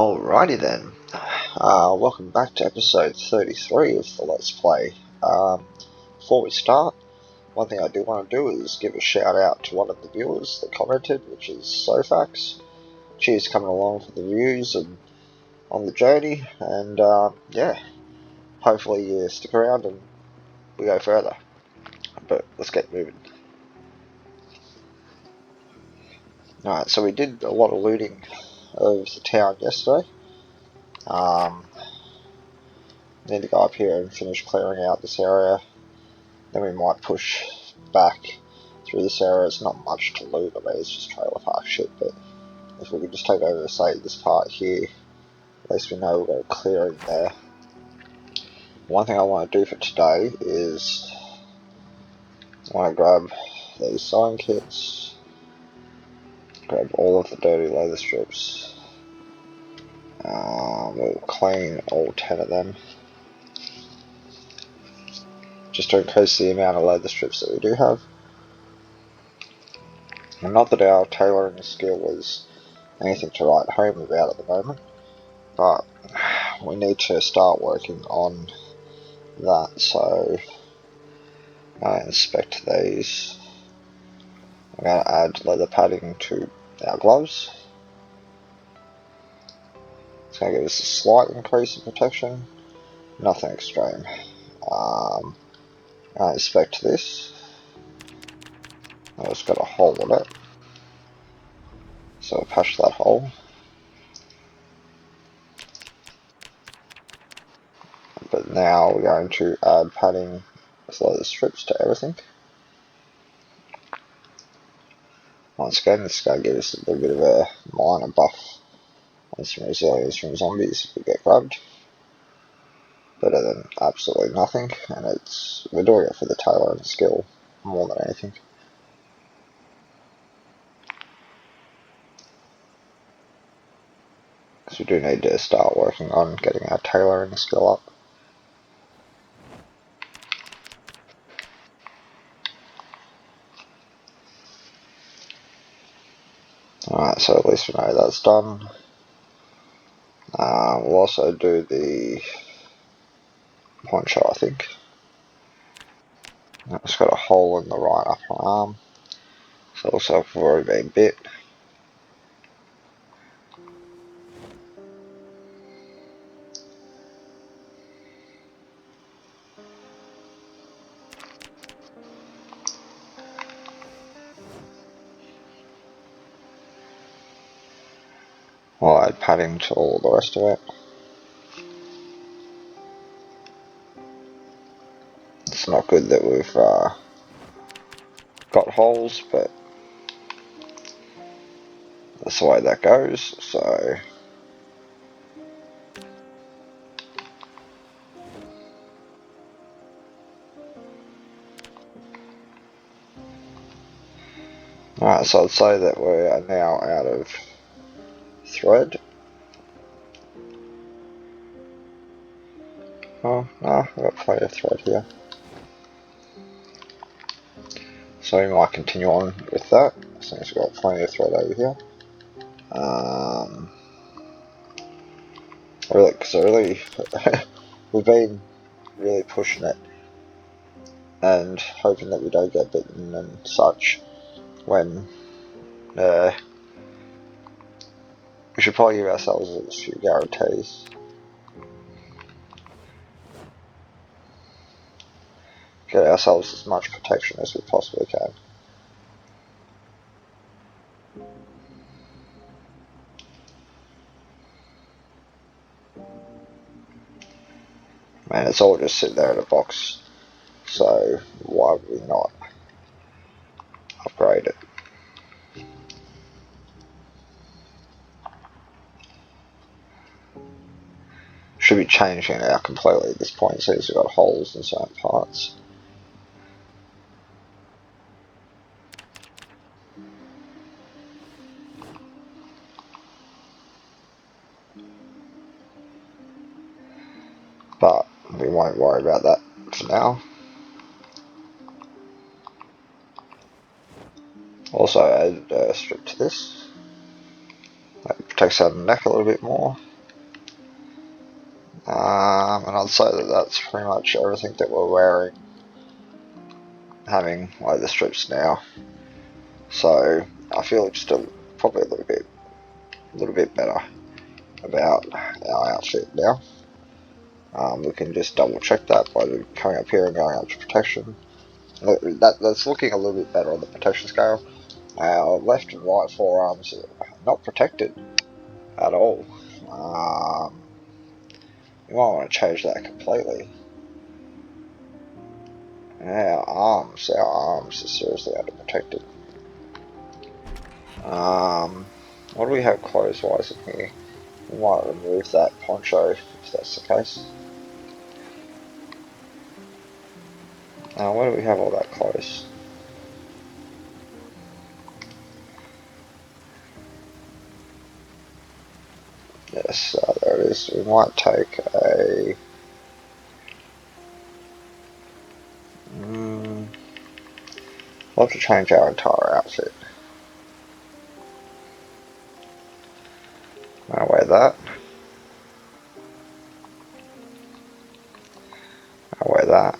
Alrighty then, welcome back to episode 33 of the Let's Play. Before we start, one thing I do want to do is give a shout out to one of the viewers that commented, which is Sofax. She's coming along for the views and on the journey, and yeah, hopefully you stick around and we go further. But let's get moving. Alright, so we did a lot of looting of the town yesterday. Need to go up here and finish clearing out this area. Then we might push back through this area. It's not much to loot, I mean, it's just trailer park shit, but if we could just take over, say, this part here, at least we know we've got a clearing there. One thing I want to do for today is I want to grab these sewing kits, grab all of the dirty leather strips. We'll clean all 10 of them, just to increase the amount of leather strips that we do have. And not that our tailoring skill is anything to write home about at the moment, but we need to start working on that. So I'm going to inspect these. I'm going to add leather padding to our gloves. It's going to give us a slight increase in protection, nothing extreme. I'm going to inspect this. It's got a hole in it, so I'll patch that hole. But now we're going to add padding with leather strips to everything. Once again, this is going to give us a little bit of a minor buff and some resilience from zombies if we get grabbed. Better than absolutely nothing, and we're doing it for the tailoring skill more than anything. Because we do need to start working on getting our tailoring skill up. Alright, so at least we know that's done. We'll also do the poncho, I think. It's got a hole in the right upper arm, so it looks like we've already been bit. I'll add padding to all the rest of it. It's not good that we've got holes, but that's the way that goes, so alright, so I'd say that we are now out of thread. Oh, no, we've got plenty of thread here. So we might continue on with that, since we've got plenty of thread over here. We've been really pushing it and hoping that we don't get bitten and such when we should probably give ourselves a few guarantees. Get ourselves as much protection as we possibly can. Man, it's all just sitting there in a box, so why would we not upgrade it? Should be changing it out completely at this point, since we've got holes in certain parts. But we won't worry about that for now. Also add a strip to this. That protects our neck a little bit more. And I'd say that that's pretty much everything that we're wearing, having like the strips now. So I feel just probably a little bit better about our outfit now. We can just double check that by coming up here and going up to protection. That's looking a little bit better on the protection scale. Our left and right forearms are not protected at all. You might want to change that completely. Our arms are seriously underprotected. What do we have clothes-wise in here? We might remove that poncho if that's the case. Where do we have all that clothes? Yes, there it is. We might take a... we'll have to change our entire outfit. I'll wear that. I'll wear that.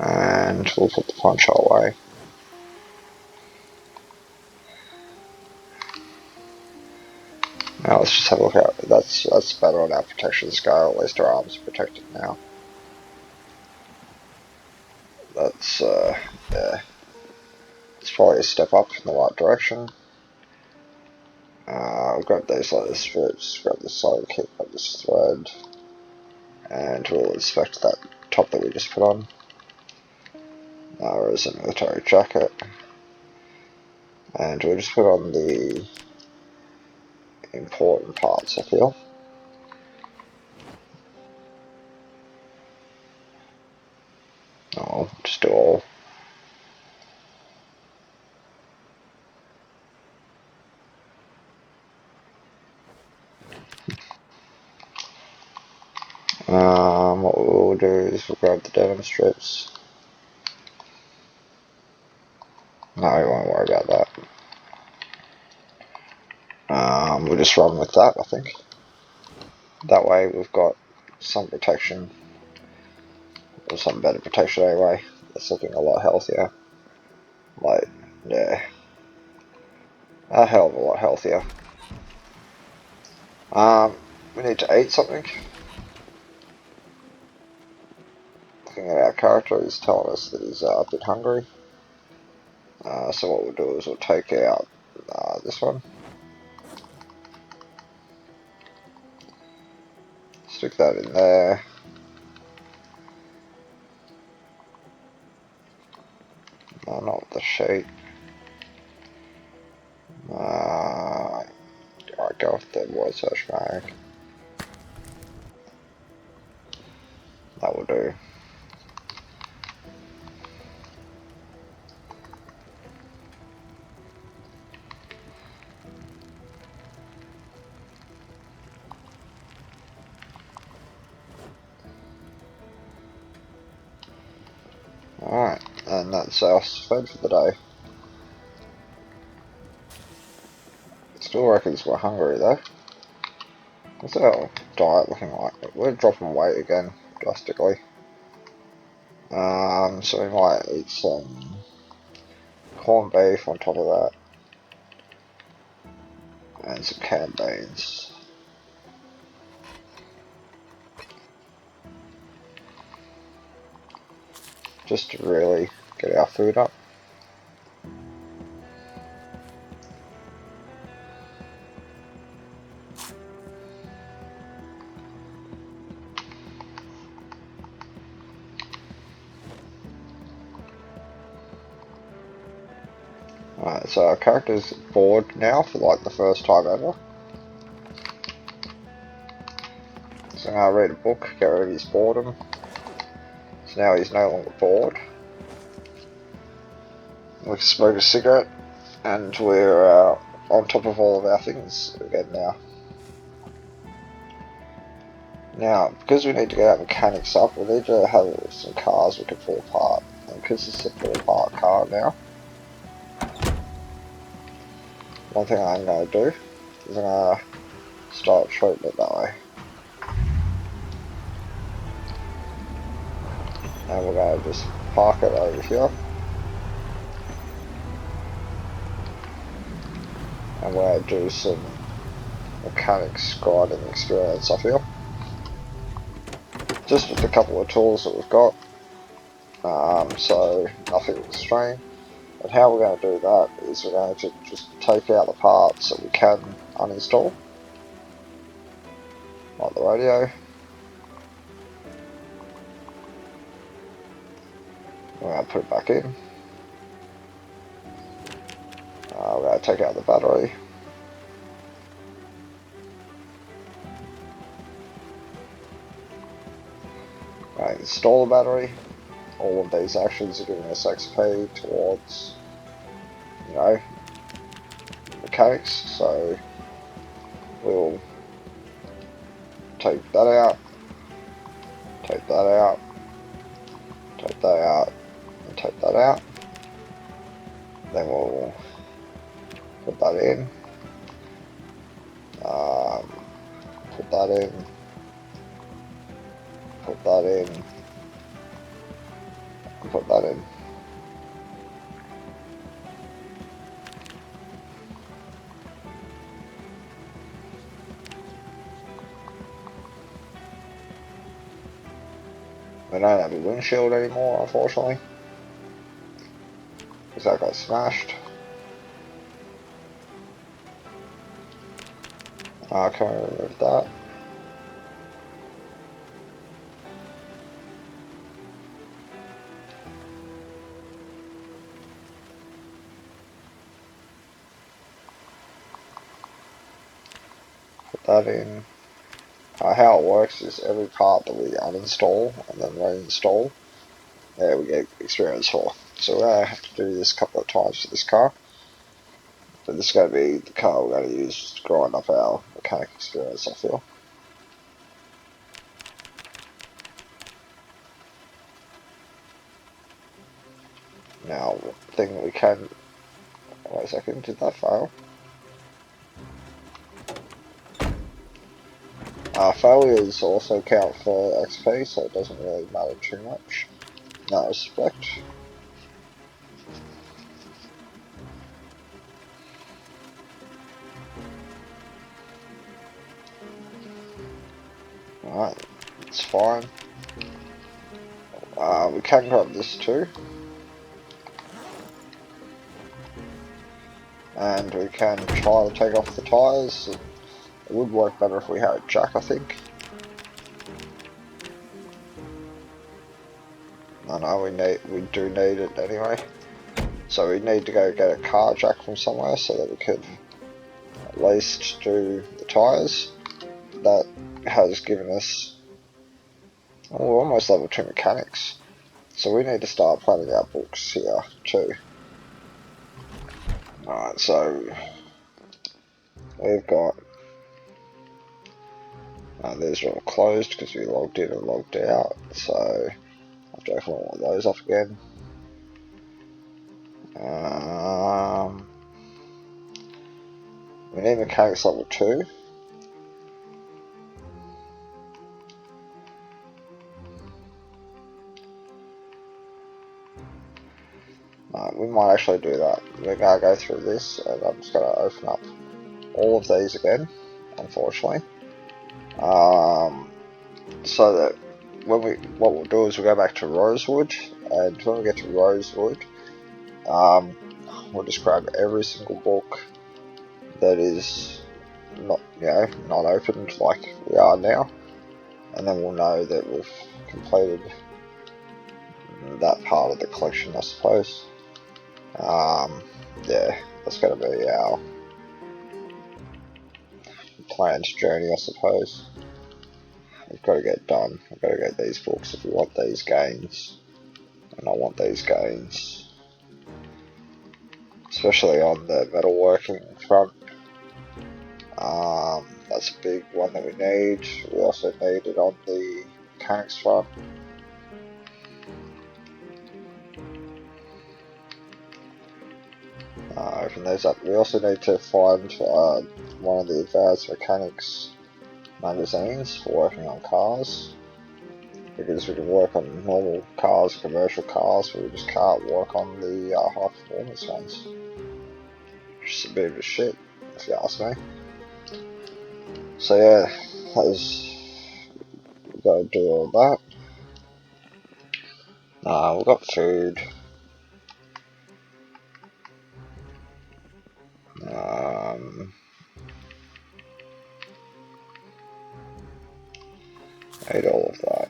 And we'll put the poncho away. Now let's just have a look at it. That's better on our protection scale. At least our arms are protected now. That's yeah. It's probably a step up in the right direction. I'll grab these leather strips, grab the side kit, grab this thread, and we'll inspect that top that we just put on. There's a military jacket, and we'll just put on the important parts, I feel. I'll just do all. What we'll do is we'll grab the denim strips. No, we won't worry about that. We'll just run with that, I think. That way we've got some protection, or some better protection anyway. It's looking a lot healthier. Like, yeah. A hell of a lot healthier. We need to eat something. Looking at our character, he's telling us that he's a bit hungry. So what we'll do is we'll take out this one. Stick that in there. No, not the sheet. Alright, go with the word search bag. That will do. Alright, and that's our fed for the day. Still reckons we're hungry though. What's our diet looking like? We're dropping weight again, drastically. So we might eat some corned beef on top of that. And some canned beans. Just to really get our food up. Alright, so our character's bored now for like the first time ever. So now I read a book, get rid of his boredom. So now he's no longer bored. We can smoke a cigarette, and we're on top of all of our things again now. Now, because we need to get our mechanics up, we need to have some cars we can pull apart. And because it's a pull apart car now, one thing I'm going to do is I'm going to start treating it that way. And we're going to just park it over here. And we're going to do some mechanics grinding experience, I feel. Just with a couple of tools that we've got. So nothing extreme. And how we're going to do that is we're going to just take out the parts that we can uninstall. Like the radio. We're going to put it back in. We're going to take out the battery. We're going to install the battery. All of these actions are giving us XP towards, you know, mechanics. So we'll take that out, take that out, take that out, and take that out. Then we'll put that in. Put that in. Put that in. Put that in. We don't have a windshield anymore, unfortunately, because that got smashed. I can remove that. Put that in. How it works is every part that we uninstall and then reinstall, we get experience for. So we're going to have to do this a couple of times for this car. But this is going to be the car we're going to use to grind up our mechanic experience, I feel. Now, the thing that we can... Wait a second, did that fail? Failures also count for XP, so it doesn't really matter too much in that respect. Alright, it's fine. We can grab this too. And we can try to take off the tyres. It would work better if we had a jack, I think. I know we do need it anyway. So we need to go get a car jack from somewhere so that we could at least do the tyres. That has given us... Oh, we're almost level 2 mechanics. So we need to start planning our books here too. Alright, so we've got... these are all closed because we logged in and logged out. So I have to open all of those up again. We need mechanics level 2. We might actually do that. We're going to go through this and I'm just going to open up all of these again, unfortunately. So that what we'll do is we'll go back to Rosewood, and when we get to Rosewood, we'll just grab every single book that is not opened like we are now, and then we'll know that we've completed that part of the collection, I suppose. Yeah, that's going to be our planned journey, I suppose. We've got to get done. We've got to get these books if we want these gains, and I want these gains, especially on the metalworking front. That's a big one that we need. We also need it on the mechanics front. open those up. We also need to find one of the advanced mechanics magazines for working on cars, because we can work on normal cars, commercial cars, but we just can't work on the high performance ones. Which is a bit of a shit, if you ask me. So yeah, we've got to do all that. We've got food. Ate all of that.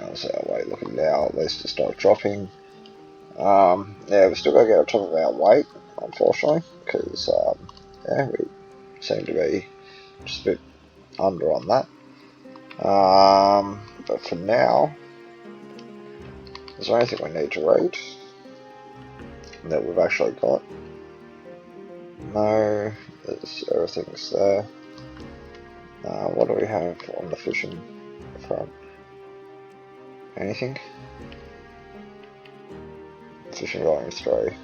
How's our weight looking now? At least it's not dropping. Yeah, we've still got to get on top of our weight, unfortunately, because yeah, we seem to be just a bit under on that. But for now, is there anything we need to read that we've actually got? No, everything's there. What do we have on the fishing front? Anything? Fishing volume 3.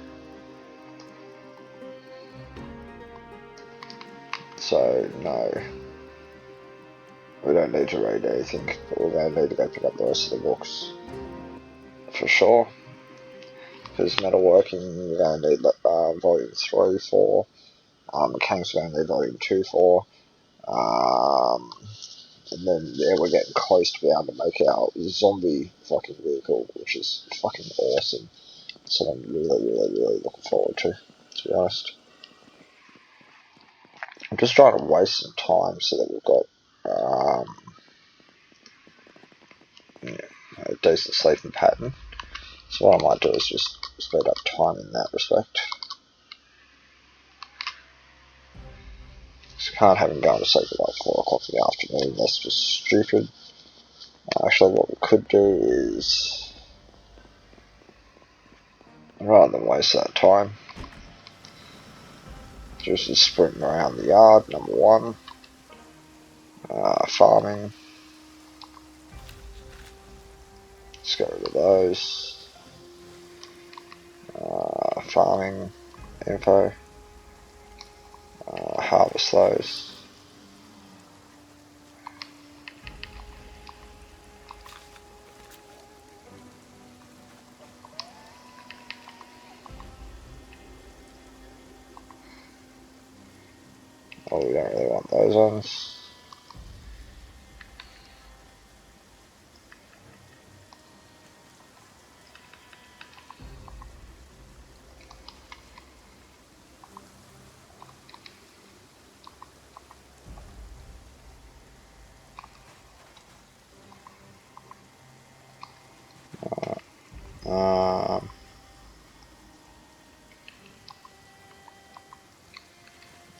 So, no. We don't need to read anything, but we're going to need to go pick up the rest of the books. For sure. Because metalworking, we're going to need volume 3 for. Mechanics, we're going to need volume 2 for. And then, yeah, we're getting close to being able to make our zombie fucking vehicle, which is fucking awesome. So I'm really looking forward to be honest. I'm just trying to waste some time so that we've got a decent sleeping pattern. So what I might do is just speed up time in that respect. So I can't have him going to sleep at like 4 o'clock in the afternoon, that's just stupid. Actually, what we could do is, rather than waste that time, just sprint around the yard, number 1. Farming. Let's get rid of those. Farming info. Harvest those. Oh, we don't really want those ones.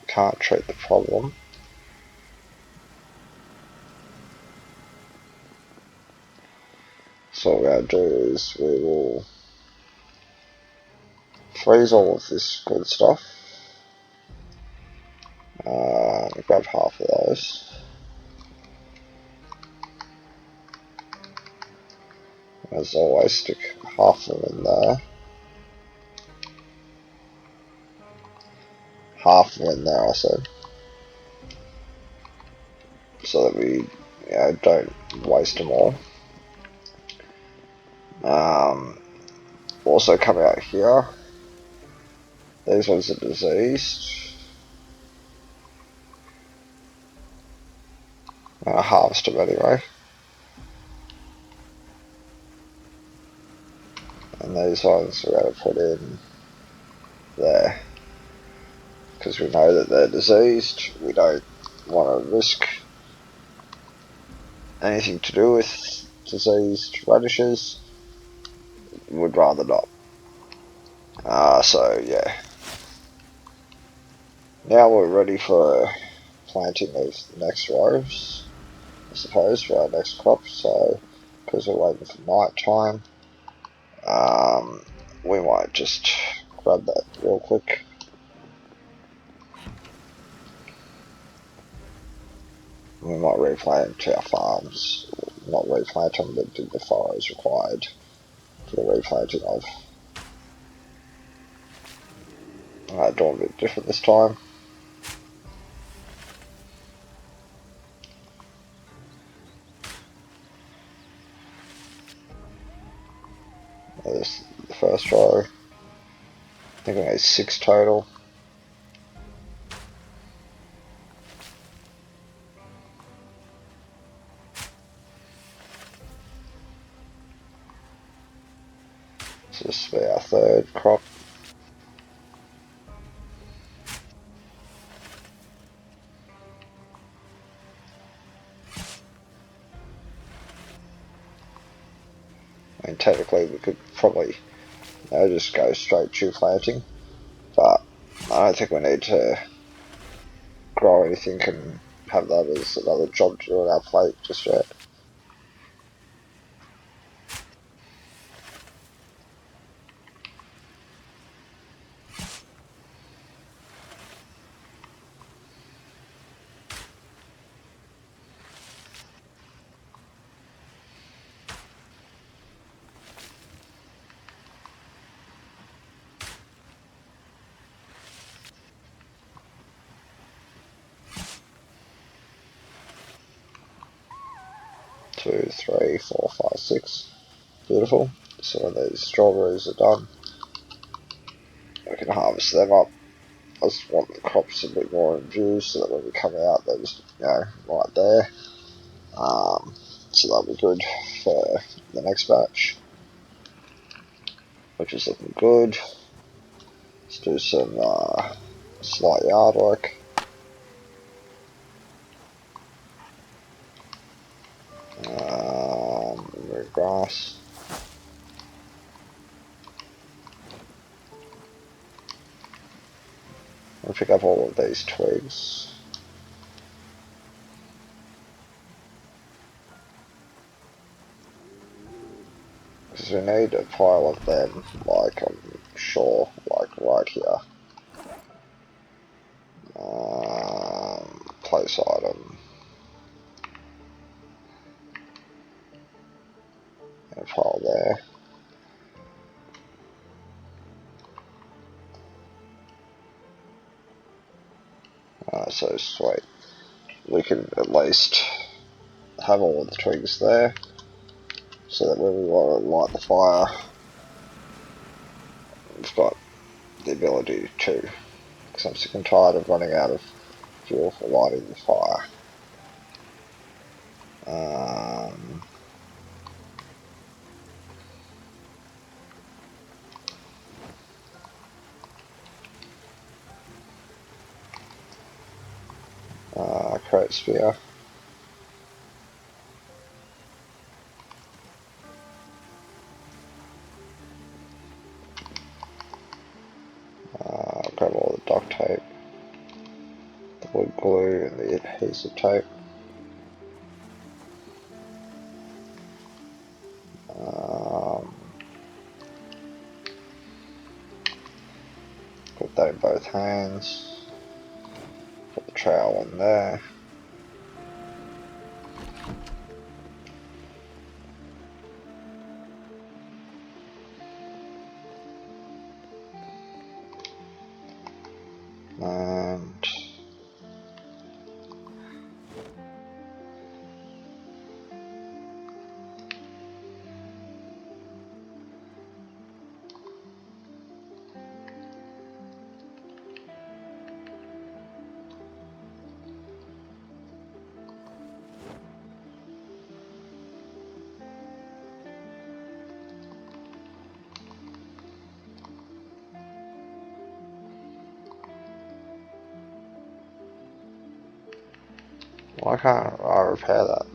Can't treat the problem. So what we're going to do is we will freeze all of this good stuff. Grab half of those. As always, stick half of them in there. Half of them in there, I said. So that we don't waste them all. Also come out here. These ones are diseased. Harvest them anyway. And these ones we're going to put in there. Because we know that they're diseased. We don't want to risk anything to do with diseased radishes. Would rather not. So yeah. Now we're ready for planting of the next rows, I suppose, for our next crop. So, because we're waiting for night time, we might just grab that real quick. We might replant our farms not replant them, but dig the furrows required for the replanting of. Doing a bit different this time. There's the first row. I think I made 6 total. So this will be our 3rd crop. I mean, technically we could probably just go straight to planting, but I don't think we need to grow anything and have that as another job to do on our plate just yet. Two, three, four, five, six. Beautiful. So when these strawberries are done, we can harvest them up. I just want the crops a bit more in view so that when we come out, they're just, right there. So that'll be good for the next batch, which is looking good. Let's do some slight yard work. Remove grass. We'll pick up all of these twigs. Because we need a pile of them, like I'm sure, like right here. Place item. And a pile there. So sweet. We can at least have all of the twigs there, so that when we want to light the fire, we've got the ability to. Because I'm sick and tired of running out of fuel for lighting the fire. Crate spear. Grab all the duct tape, the wood glue, and the adhesive tape. Put that in both hands. Put the trowel in there. And why can't I repair that?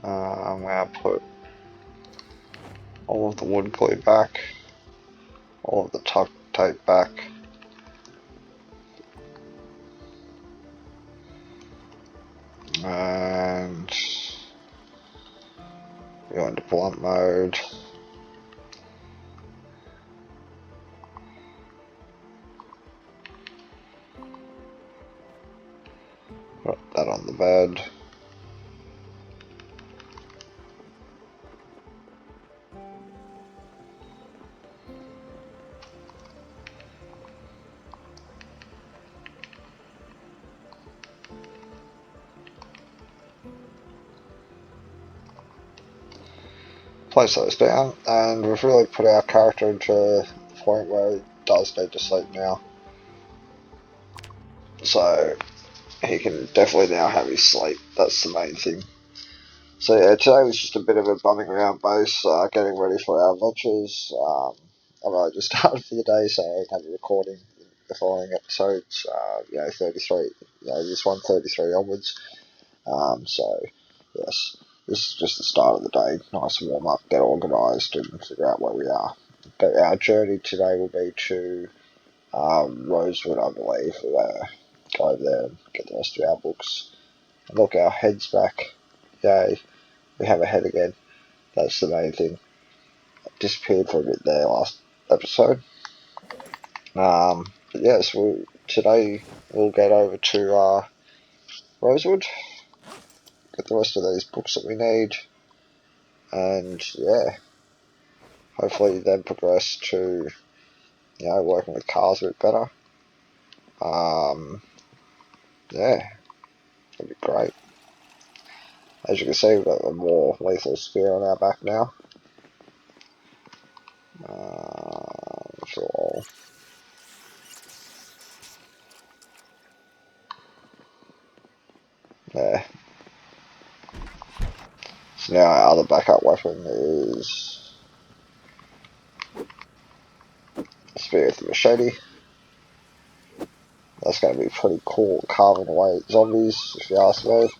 I'm going to put all of the wood glue back, all of the tuck tape back. And go into blunt mode. Put that on the bed. Place those down, and we've really put our character into the point where he does need to sleep now. So he can definitely now have his sleep. That's the main thing. So yeah, today was just a bit of a bumming around base, getting ready for our adventures. I've only just started for the day, so I can have a recording the following episodes. 33, this 133 onwards. So yes, this is just the start of the day. Nice warm up, get organised, and figure out where we are. But our journey today will be to Rosewood, I believe. We'll go over there and get the rest of our books. And look, our head's back. Yay, we have a head again. That's the main thing. I disappeared for a bit there last episode. But yes, today we'll get over to Rosewood, get the rest of these books that we need, and yeah, hopefully then progress to working with cars a bit better. Yeah, it'll be great. As you can see, we've got a more lethal spear on our back now. So yeah. So now our other backup weapon is a spear with the machete. That's going to be pretty cool, carving away zombies, if you ask me.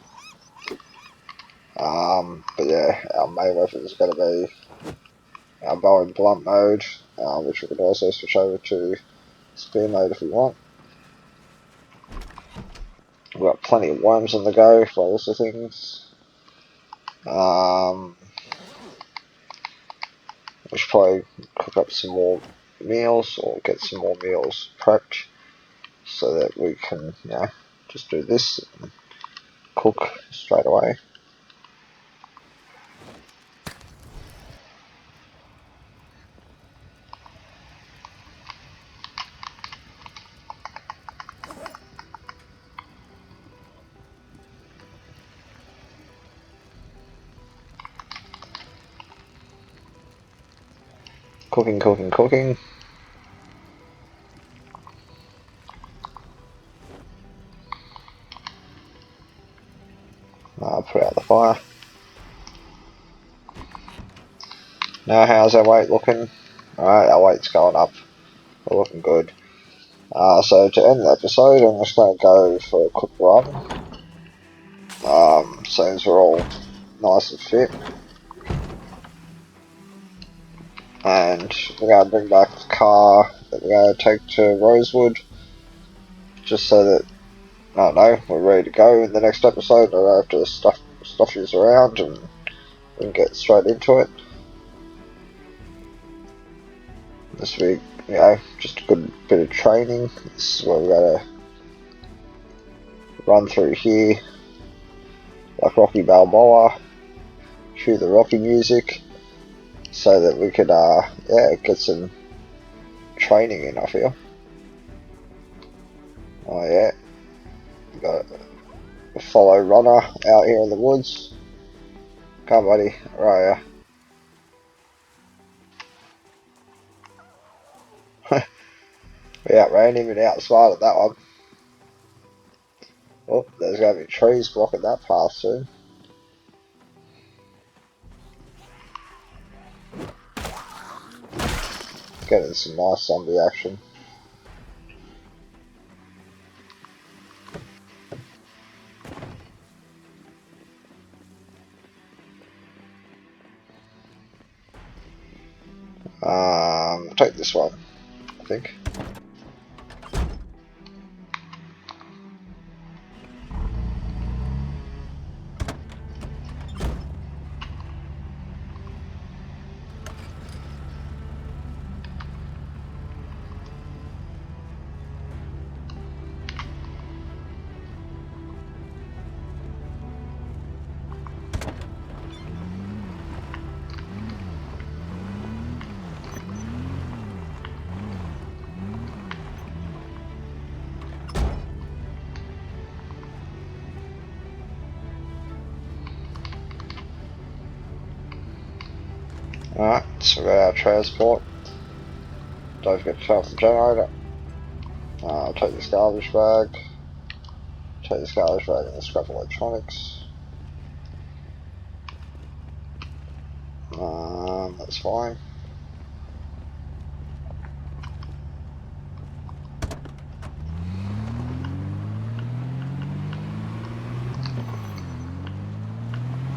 But yeah, our main weapon is going to be our bow and blunt mode, which we can also switch over to spear mode if we want. We've got plenty of worms on the go for all sorts of things. We should probably cook up some more meals, or get some more meals prepped, so that we can, just do this and cook straight away. Cooking, cooking, cooking. Put out the fire. Now, how's our weight looking? Alright, our weight's going up. We're looking good. So to end the episode, I'm just going to go for a quick run. Seems we're all nice and fit. And we're going to bring back the car that we're going to take to Rosewood, just so that, I don't know, we're ready to go in the next episode. I don't have to stuff you around, and we can get straight into it. This week, just a good bit of training. This is where we're going to run through here like Rocky Balboa, cue the Rocky music, so that we could get some training in, I feel. Oh yeah, we got a follow runner out here in the woods. Come on, buddy, where are you? We outran him and outsmarted that one. Oh, there's going to be trees blocking that path soon. Getting some nice zombie action. Take this one, I think. Alright, so we got our transport. Don't forget to fill up the generator. I'll take this garbage bag. Take this garbage bag and scrap electronics. That's fine.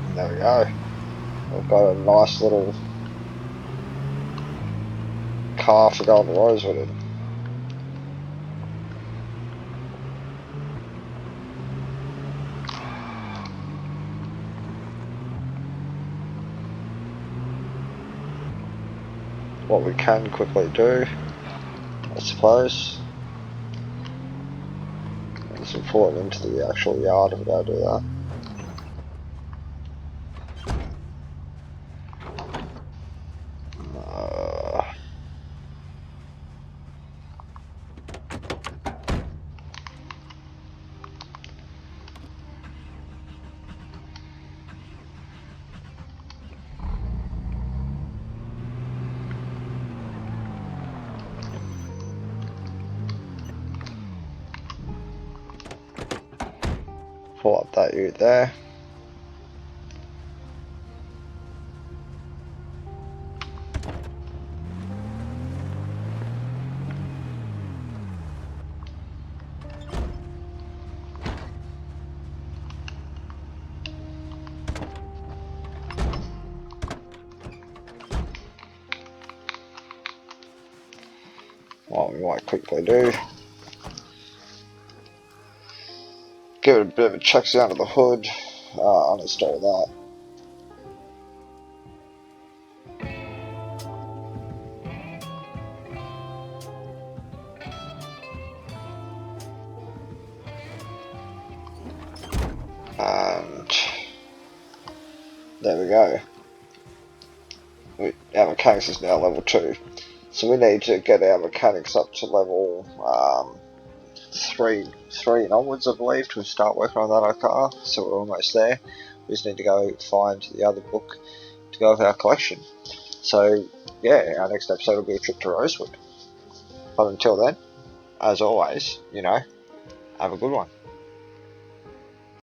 And there we go. We've got a nice little car for going to Rosewood in. What we can quickly do, I suppose, is we pull it into the actual yard if we go do that. Pull up that ute there. What we might quickly do, give it a bit of a check down to the hood, uninstall that. And there we go. Our mechanics is now level 2. So we need to get our mechanics up to level 3 and onwards, I believe, to start working on that car. So we're almost there. We just need to go find the other book to go with our collection. So yeah, our next episode will be a trip to Rosewood. But until then, as always, have a good one.